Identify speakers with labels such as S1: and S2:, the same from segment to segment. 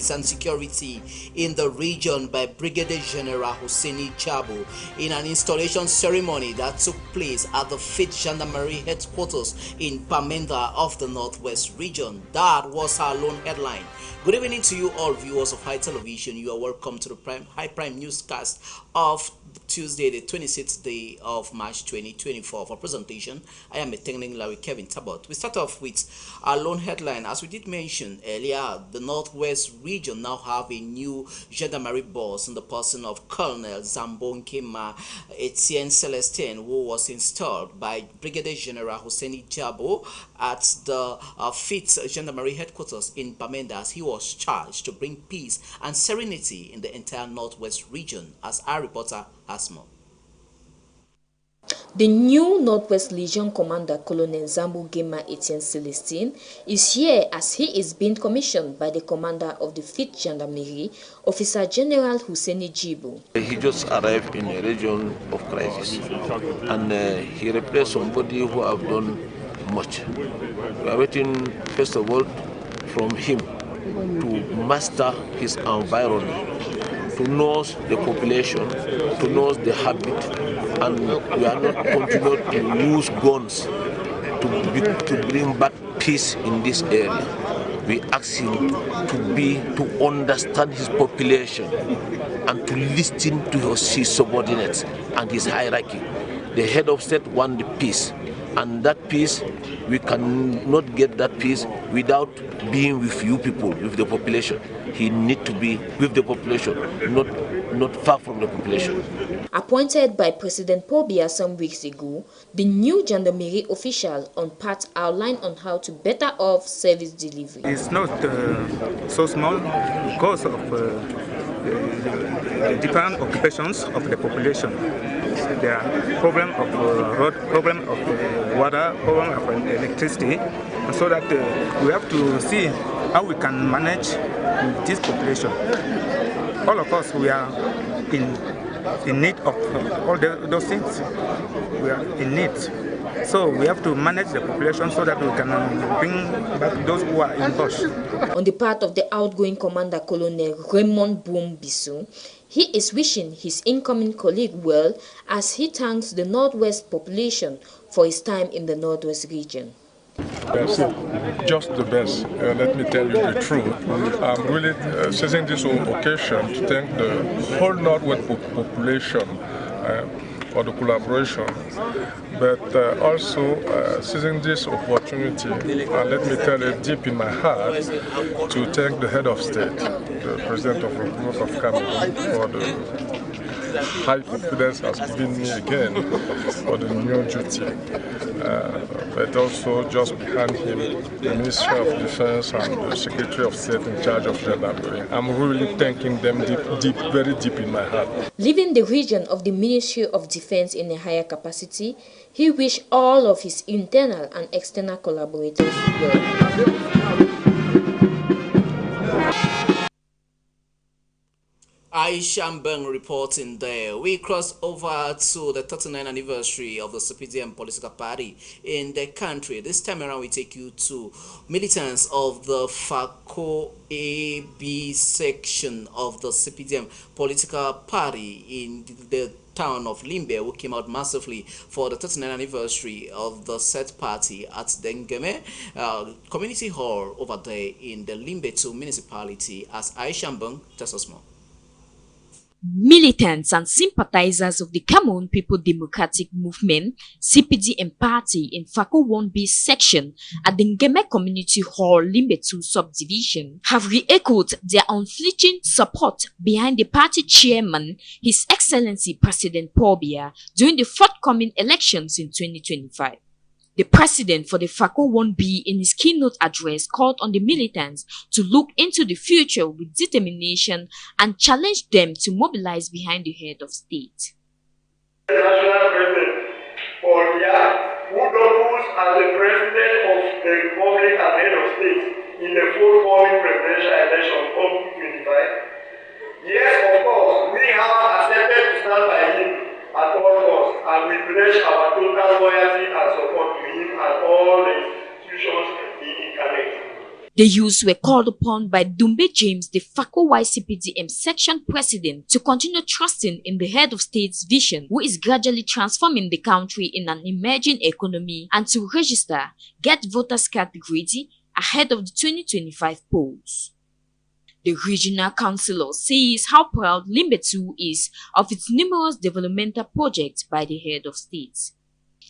S1: peace and security in the region by Brigadier General Hussaini Jabo in an installation ceremony that took place at the 5th Gendarmerie headquarters in Bamenda of the Northwest region. That was our lone headline. Good evening to you all viewers of High Television. You are welcome to the High Prime newscast of Tuesday, the 26th day of March 2024. For presentation, I am attending Larry Kevin Tabot. We start off with our lone headline. As we did mention earlier, the Northwest region now have a new gendarmerie boss in the person of Colonel Zambon Kema Etienne Celestin, who was installed by Brigadier General Hussaini Jabo at the 5th Gendarmerie headquarters in Bamenda, as he was charged to bring peace and serenity in the entire Northwest region. As our reporter has more.
S2: The new Northwest Legion Commander, Colonel Zambo Gema Etienne Celestin, is here as he is being commissioned by the commander of the 5th Gendarmerie, Officer General Hussaini Jabo.
S3: He just arrived in a region of crisis, and he replaced somebody who have done much. We are waiting, first of all, from him to master his environment, to know the population, to know the habit, and we are not continue to use guns to bring back peace in this area. We ask him to understand his population and to listen to his subordinates and his hierarchy. The head of state wants the peace, and that peace, we cannot get that peace without being with you people, with the population. He needs to be with the population, not far from the population.
S2: Appointed by President Paul Biya some weeks ago, the new gendarmerie official on part outlined on how to better off service delivery.
S4: It's not so small because of the different occupations of the population. There are problem of road, problem of water, problem of electricity, and so that we have to see how we can manage this population. All of us, we are in need of all those things. We are in need. So we have to manage the population so that we can bring back those who are in bush.
S2: On the part of the outgoing commander, Colonel Raymond Boum Bissou, he is wishing his incoming colleague well as he thanks the Northwest population for his time in the Northwest region.
S5: That's just the best. Let me tell you the truth. I'm really seizing this occasion to thank the whole Northwest population for the collaboration, but also seizing this opportunity, and let me tell you deep in my heart, to thank the head of state, the President of the Republic of Cameroon, for the high confidence has given me again for the new duty. But also just behind him, the Ministry of Defense and the Secretary of State in charge of gendarmerie. I'm really thanking them deep, very deep in my heart.
S2: Leaving the region of the Ministry of Defense in a higher capacity, he wished all of his internal and external collaborators well.
S1: Aisha Mbeng reporting there. We cross over to the 39th anniversary of the CPDM political party in the country. This time around, we take you to militants of the FACO AB section of the CPDM political party in the town of Limbe, who came out massively for the 39th anniversary of the said party at the Ngeme community hall over there in the Limbe 2 municipality. As Aisha Mbeng tells us more.
S6: Militants and sympathizers of the Cameroon People Democratic Movement (CPDM) party in FACO 1B section at the Ngeme Community Hall, Limbe 2 subdivision, have re-echoed their unflinching support behind the party chairman, His Excellency President Paul Biya, during the forthcoming elections in 2025. The president for the FACO 1B in his keynote address called on the militants to look into the future with determination and challenge them to mobilize behind the head of state.
S7: The national president, Paul Biya, who doubles as the president of the republic and head of state in the forthcoming presidential election of 2025. Yes, of course, we have accepted to stand by him at all costs, and we pledge our total loyalty and support to him and all the institutions he incarnates.
S6: The youths were called upon by Dumbe James, the Fako YCPDM section president, to continue trusting in the head of state's vision, who is gradually transforming the country in an emerging economy, and to register, get voters' card ready ahead of the 2025 polls. The regional councillor says how proud Limbe 2 is of its numerous developmental projects by the head of state.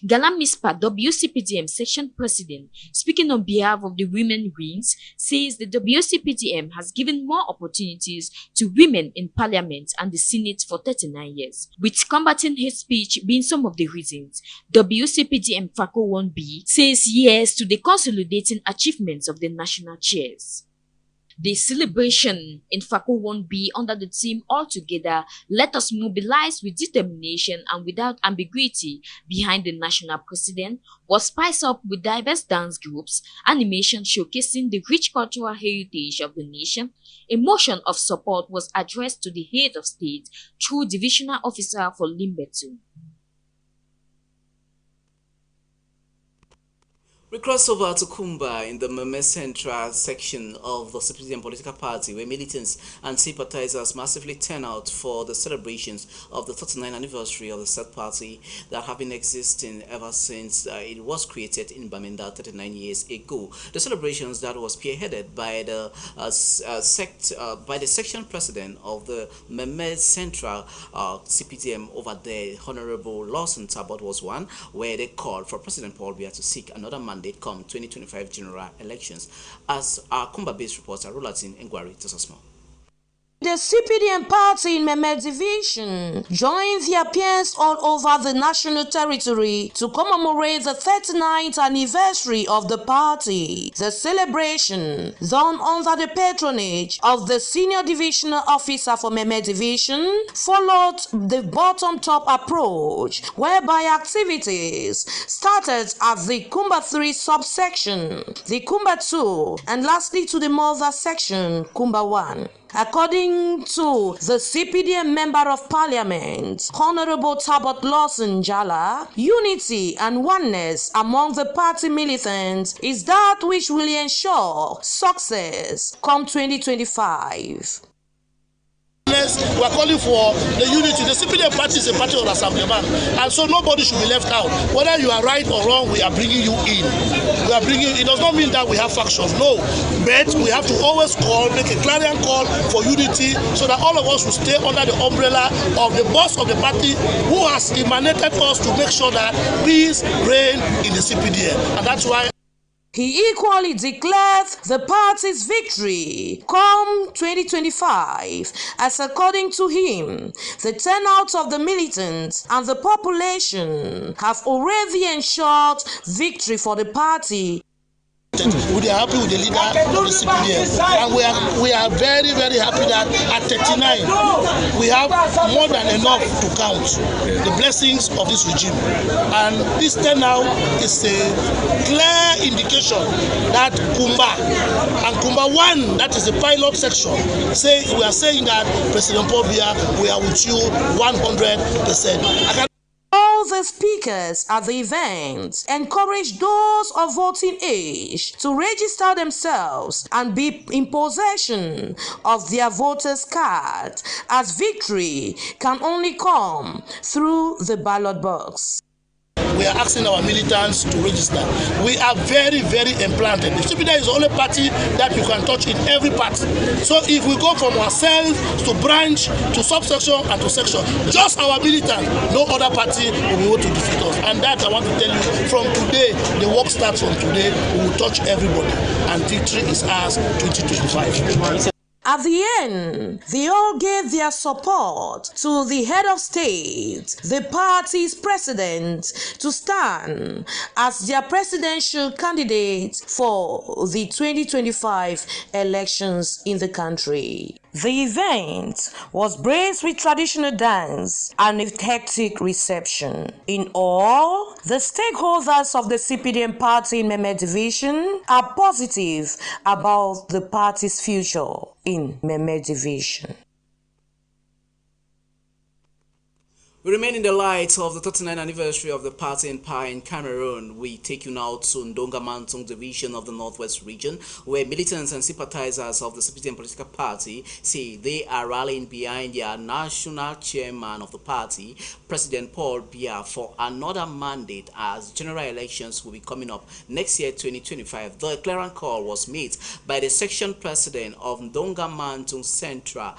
S6: Galam Mispa, WCPDM section president, speaking on behalf of the women wings, says the WCPDM has given more opportunities to women in parliament and the Senate for 39 years, with combating hate speech being some of the reasons. WCPDM Fako 1B says yes to the consolidating achievements of the national chairs. The celebration in Fako 1B under the theme All Together, Let Us Mobilize with Determination and Without Ambiguity behind the national president was spiced up with diverse dance groups, animation showcasing the rich cultural heritage of the nation. A motion of support was addressed to the head of state through divisional officer for Limbe 2.
S1: We cross over to Kumba in the Meme Central section of the CPDM political party, where militants and sympathizers massively turn out for the celebrations of the 39th anniversary of the said party that have been existing ever since it was created in Bamenda 39 years ago. The celebrations that was spearheaded by the section president of the Meme Central CPDM over there, Honorable Lawson Tabot, was one where they called for President Paul Biya to seek another mandate come 2025 general elections. As our Kumba-based reporter Rulatin Ngwari tells us more.
S8: The CPDM party in Meme Division joined their peers all over the national territory to commemorate the 39th anniversary of the party. The celebration, done under the patronage of the senior divisional officer for Meme Division, followed the bottom-top approach, whereby activities started at the Kumba 3 subsection, the Kumba 2, and lastly to the mother section, Kumba 1. According to the CPDM Member of Parliament, Honorable Tabot Lawson Jala, unity and oneness among the party militants is that which will ensure success come 2025.
S9: We are calling for the unity. The CPDM party is a party of Assemblyman, and so nobody should be left out. Whether you are right or wrong, we are bringing you in. We are bringing. It does not mean that we have factions, no. But we have to always make a clarion call for unity, so that all of us will stay under the umbrella of the boss of the party, who has emanated us to make sure that peace reign in the CPDM, and that's why.
S8: He equally declared the party's victory come 2025, as according to him, the turnout of the militants and the population have already ensured victory for the party.
S9: We are happy with the leader of the CPDM, and we are very, very happy that at 39 we have more than enough to count the blessings of this regime, and this turnout is a clear indication that Kumba and Kumba 1, that is the pilot section, we are saying that President Paul Biya, we are with you 100%.
S8: All the speakers at the event encouraged those of voting age to register themselves and be in possession of their voters' card, as victory can only come through the ballot box.
S9: We are asking our militants to register. We are very, very implanted. The CPDM is the only party that you can touch in every party. So if we go from ourselves to branch, to subsection, and to section, just our militants, no other party will be able to defeat us. And that I want to tell you, from today, the work starts from today. We will touch everybody, and victory is ours 2025.
S8: At the end, they all gave their support to the head of state, the party's president, to stand as their presidential candidate for the 2025 elections in the country. The event was graced with traditional dance and a hectic reception. In all, the stakeholders of the CPDM party in Meme Division are positive about the party's future in Meme Division.
S1: We remain in the light of the 39th anniversary of the party in power in Cameroon. We take you now to Ndonga Mantung division of the Northwest region, where militants and sympathizers of the CPDM political party say they are rallying behind their national chairman of the party, President Paul Biya, for another mandate as general elections will be coming up next year, 2025. The clarion call was made by the section president of Ndonga Mantung Central,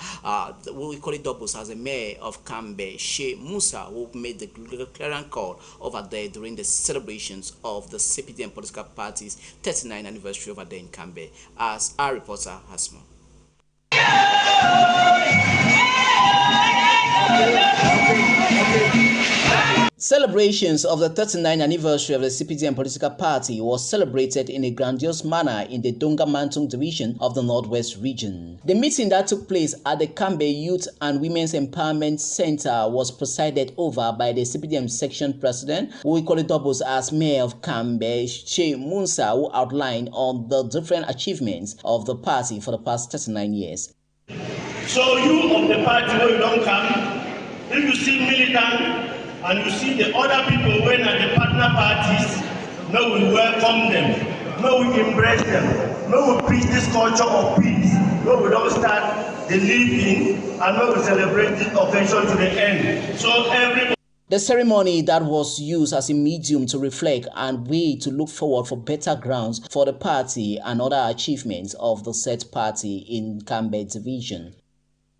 S1: we call it doubles, as a mayor of Kambe, Sheikh Musa, who made the clarion call over there during the celebrations of the CPDM political party's 39th anniversary over there in Kambe, as our reporter has more. Celebrations of the 39th anniversary of the CPDM political party was celebrated in a grandiose manner in the Ndonga Mantung division of the Northwest region. The meeting that took place at the Kambe Youth and Women's Empowerment Center was presided over by the CPDM section president, who we call it doubles as mayor of Kambe, Sheikh Musa, who outlined on the different achievements of the party for the past 39 years.
S7: So you of the party, when you don't come, if you see militant and you see the other people when at the partner parties, no, we welcome them, no, we embrace them, no, we preach this culture of peace, no, we don't start the living, and no, we celebrate this occasion to the end. So everybody.
S1: The ceremony that was used as a medium to reflect and way to look forward for better grounds for the party and other achievements of the said party in Kambe division.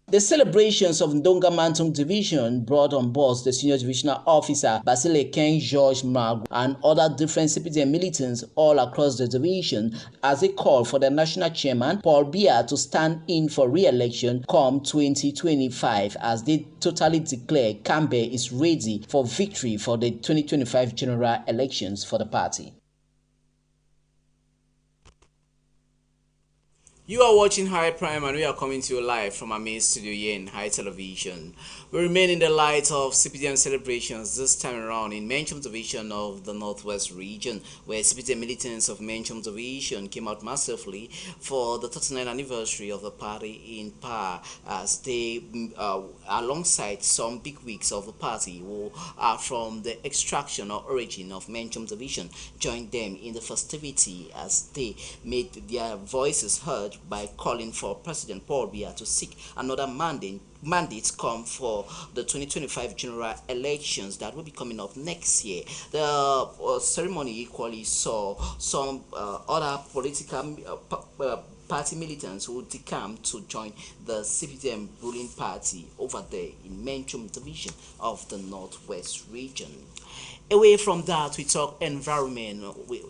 S1: The celebrations of Ndonga Mantung division brought on board the senior divisional officer Basile Ken George Mag and other different CPDM militants all across the division as they call for the national chairman Paul Biya to stand in for re-election come 2025, as they totally declare Kambe is ready for victory for the 2025 general elections for the party. You are watching High Prime and we are coming to you live from our main studio here in High Television. We remain in the light of CPDM celebrations this time around in Menchum Division of the Northwest region, where CPDM militants of Menchum Division came out massively for the 39th anniversary of the party in power, as they, alongside some big wigs of the party who are from the extraction or origin of Menchum Division, joined them in the festivity as they made their voices heard by calling for President Paul Biya to seek another mandates come for the 2025 general elections that will be coming up next year. The ceremony equally saw some other political party militants who decame to join the CPDM ruling party over there in Menchum division of the Northwest region. Away from that, we talk environment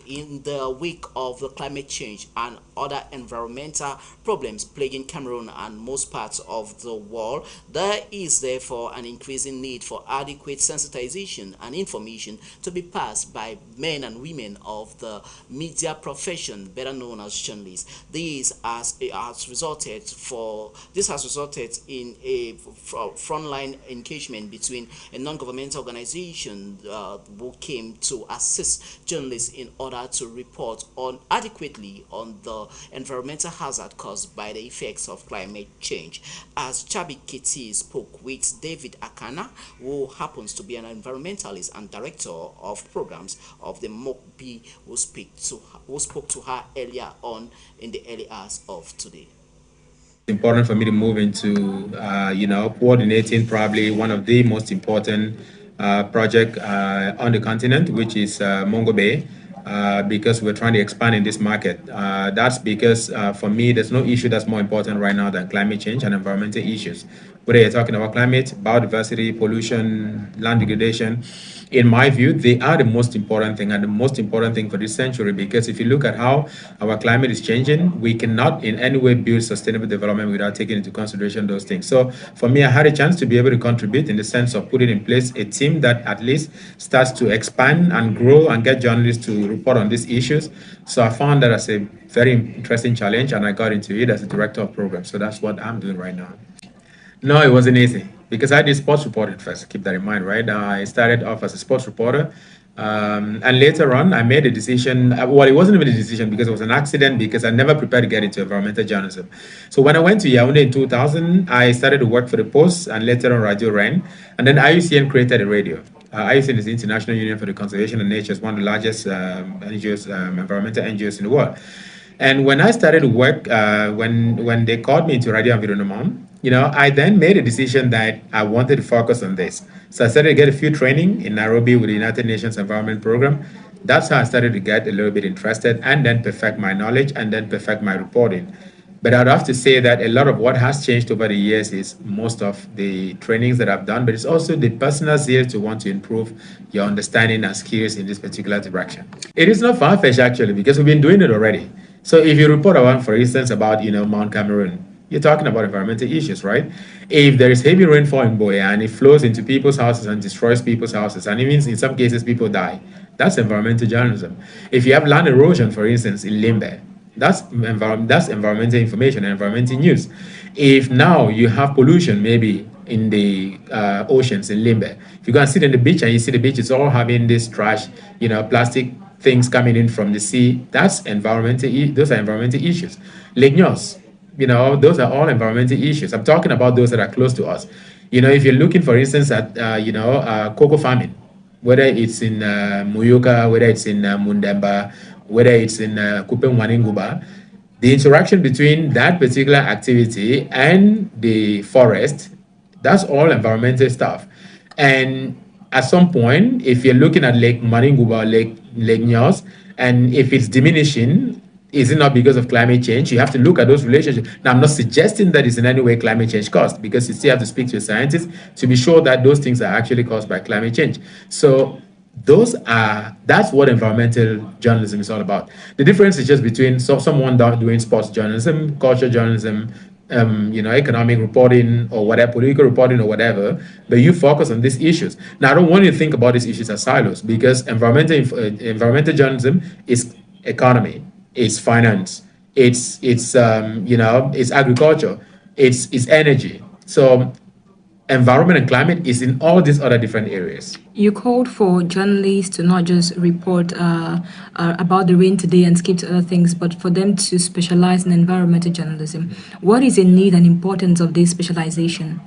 S1: in the week of the climate change and other environmental problems plaguing Cameroon and most parts of the world. There is therefore an increasing need for adequate sensitization and information to be passed by men and women of the media profession, better known as journalists. This has resulted in a frontline engagement between a non-governmental organization who came to assist journalists in order to report on adequately on the environmental hazard caused by the effects of climate change. As Chabi Keti spoke with David Akana, who happens to be an environmentalist and director of programs of the MOCB, who spoke to her earlier on in the early hours of today.
S10: It's important for me to move into, coordinating probably one of the most important project on the continent, which is Mongo Bay, because we're trying to expand in this market. That's because for me, there's no issue that's more important right now than climate change and environmental issues. Whether you're talking about climate, biodiversity, pollution, land degradation, in my view, they are the most important thing and the most important thing for this century, because if you look at how our climate is changing, we cannot in any way build sustainable development without taking into consideration those things. So for me, I had a chance to be able to contribute in the sense of putting in place a team that at least starts to expand and grow and get journalists to report on these issues. So I found that as a very interesting challenge and I got into it as a director of programs. So that's what I'm doing right now. No, it wasn't easy because I did sports reporting first. Keep that in mind, right? I started off as a sports reporter And later on, I made a decision. Well, it wasn't even a decision because it was an accident because I never prepared to get into environmental journalism. So when I went to Yaoundé in 2000, I started to work for the Post and later on Radio Ren. And then IUCN created a radio. IUCN is the International Union for the Conservation of Nature. It's one of the largest NGOs, environmental NGOs in the world. And when I started to work, when they called me into Radio Environnement, I then made a decision that I wanted to focus on this. So I started to get a few training in Nairobi with the United Nations Environment Program. That's how I started to get a little bit interested and then perfect my knowledge and then perfect my reporting. But I'd have to say that a lot of what has changed over the years is most of the trainings that I've done, but it's also the personal zeal to want to improve your understanding and skills in this particular direction. It is not far-fetched actually because we've been doing it already. So if you report one, for instance, about Mount Cameroon, you're talking about environmental issues, right? If there is heavy rainfall in Boya and it flows into people's houses and destroys people's houses, and even in some cases people die, that's environmental journalism. If you have land erosion, for instance, in Limbe, that's environmental information and environmental news. If now you have pollution, maybe in the oceans in Limbe, if you go and sit on the beach and you see the beach is all having this trash, plastic things coming in from the sea, those are environmental issues. Lake Nyos, those are all environmental issues. I'm talking about those that are close to us. If you're looking, for instance, at cocoa farming, whether it's in Muyuka, whether it's in Mundemba, whether it's in Kupeng Waninguba, the interaction between that particular activity and the forest, that's all environmental stuff. And at some point, if you're looking at Lake Maninguba, Lake Nyos, and if it's diminishing, is it not because of climate change? You have to look at those relationships. Now, I'm not suggesting that it's in any way climate change caused, because you still have to speak to a scientist to be sure that those things are actually caused by climate change. So that's what environmental journalism is all about. The difference is just between someone doing sports journalism, culture journalism, economic reporting or whatever, political reporting or whatever, but you focus on these issues. Now, I don't want you to think about these issues as silos, because environmental journalism is economy, it's finance, it's agriculture, it's energy. So environment and climate is in all these other different areas.
S11: You called for journalists to not just report about the rain today and skip to other things, but for them to specialize in environmental journalism. What is the need and importance of this specialization?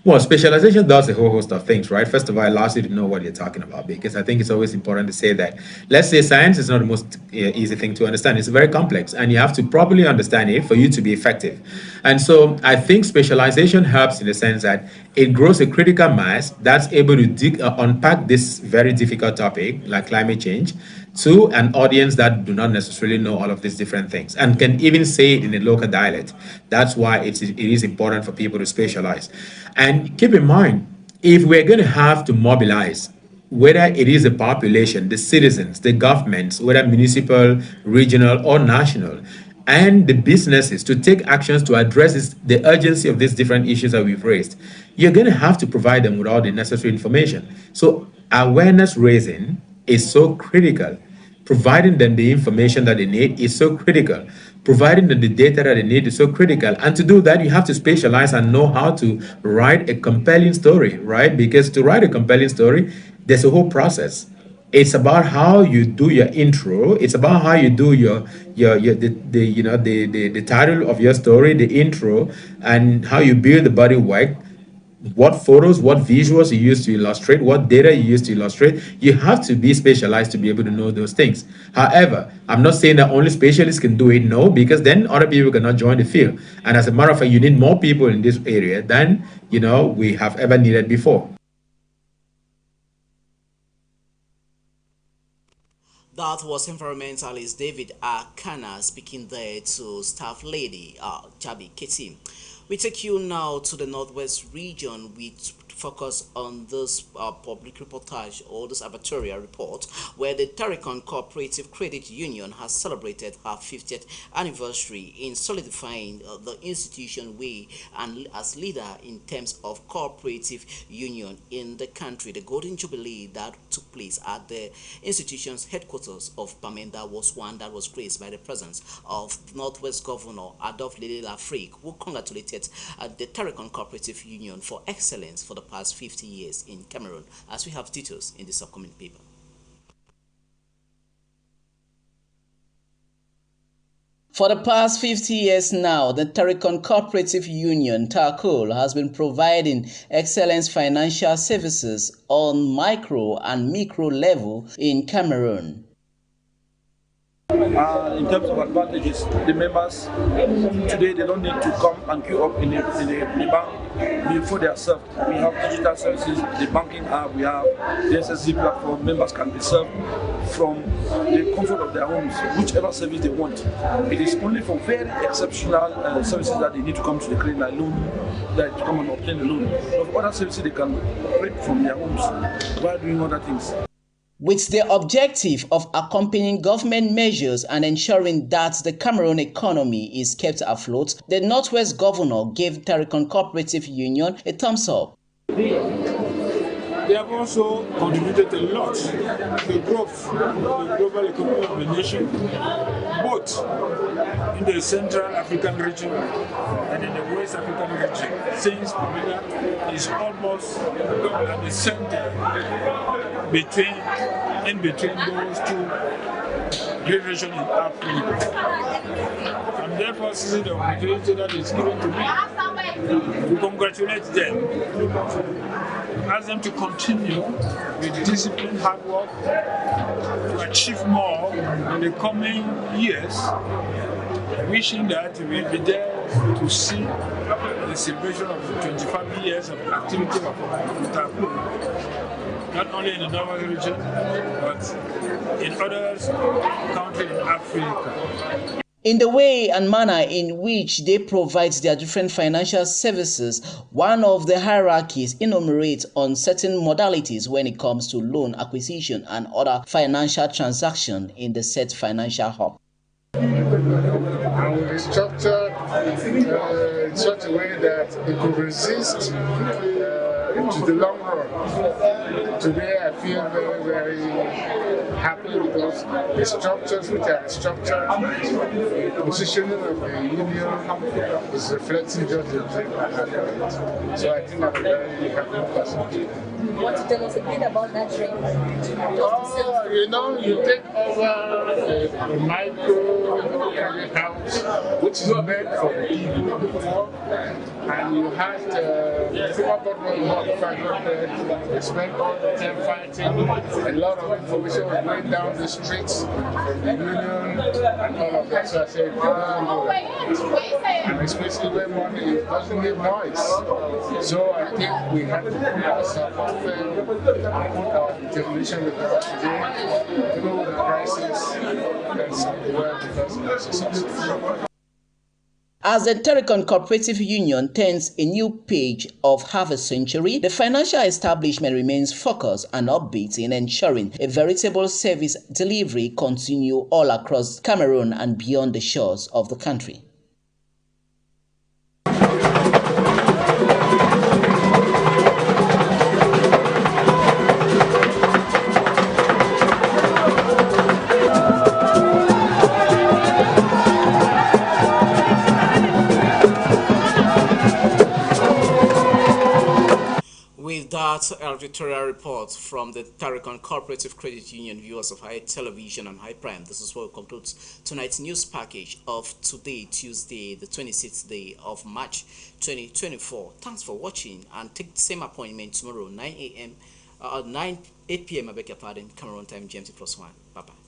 S10: Well, specialization does a whole host of things, right? First of all, it allows you to know what you're talking about, because I think it's always important to say that, let's say science is not the most easy thing to understand. It's very complex, and you have to properly understand it for you to be effective. And so I think specialization helps in the sense that it grows a critical mass that's able to unpack this very difficult topic, like climate change, to an audience that do not necessarily know all of these different things and can even say it in a local dialect. That's why it is important for people to specialize. And keep in mind, if we're going to have to mobilize, whether it is the population, the citizens, the governments, whether municipal, regional, or national, and the businesses to take actions to address the urgency of these different issues that we've raised, you're going to have to provide them with all the necessary information. So awareness raising is so critical. Providing them the information that they need is so critical. Providing them the data that they need is so critical. And to do that, you have to specialize and know how to write a compelling story, right? Because to write a compelling story, there's a whole process. It's about how you do your intro. It's about how you do the title of your story, the intro, and how you build the body work. What photos, what visuals you use to illustrate, what data you use to illustrate. You have to be specialized to be able to know those things. However, I'm not saying that only specialists can do it, no, because then other people cannot join the field. And as a matter of fact, you need more people in this area than, we have ever needed before.
S1: That was environmentalist David Akana speaking there to staff lady Jabi Keti. We take you now to the Northwest region. We focus on this public reportage or this editorial report where the Tarikon Cooperative Credit Union has celebrated her 50th anniversary in solidifying the institution way and as leader in terms of cooperative union in the country. The Golden Jubilee that took place at the institution's headquarters of Bamenda was one that was graced by the presence of Northwest Governor Adolphe Lele Lafrique, who congratulated the Tarikon Cooperative Union for excellence for the past 50 years in Cameroon, as we have details in this upcoming paper. For the past 50 years now, the Tarikon Cooperative Union, TACOL, has been providing excellent financial services on micro and micro level in Cameroon.
S12: In terms of advantages, the members today they don't need to come and queue up in the bank before they are served. We have digital services, the banking app, we have the SSD platform. Members can be served from the comfort of their homes, whichever service they want. It is only for very exceptional services that they need to come to the credit line loan, that to come and obtain the loan. But for other services, they can operate from their homes while doing other things.
S1: With the objective of accompanying government measures and ensuring that the Cameroon economy is kept afloat, the Northwest Governor gave Tarikon Cooperative Union a thumbs up.
S13: They have also contributed a lot to the growth of the global economy of the nation, both in the Central African region and in the West African region, since Bamenda is almost at the center in between those two great regions in Africa. And therefore, seizing the opportunity that is given to me to congratulate them, ask them to continue with disciplined hard work to achieve more in the coming years, wishing that we will be there to see the celebration of the 25 years of activity of TACOL, not only in the Northern region, but in other countries in Africa.
S1: In the way and manner in which they provide their different financial services, one of the hierarchies enumerates on certain modalities when it comes to loan acquisition and other financial transactions in the said financial hub.
S14: And we structured in such a way that it could resist into the long run. Today I feel very, very happy because the structures which are structured, the positioning of the union is reflecting just the dream I have. So I think I'm a very happy person.
S15: You want to tell us a bit about that dream?
S14: You know, you take over a micro credit house, which is meant for the people before, and you had they spent all the time fighting. A lot of information was going down the streets from the union and all of that. So I said, and especially when money doesn't give noise. So I think we have to put ourselves out there and put our determination with us today, even with the crisis, and somewhere because it's a success.
S1: As the Tarikon Cooperative Union turns a new page of half a century, the financial establishment remains focused and upbeat in ensuring a veritable service delivery continue all across Cameroon and beyond the shores of the country. With that editorial report from the Tarikon Cooperative Credit Union, viewers of High Television and High Prime, this is what concludes tonight's news package of today, Tuesday, the 26th day of March 2024. Thanks for watching, and take the same appointment tomorrow, 8 p.m. I beg your pardon, Cameroon time, GMT+1. Bye-bye.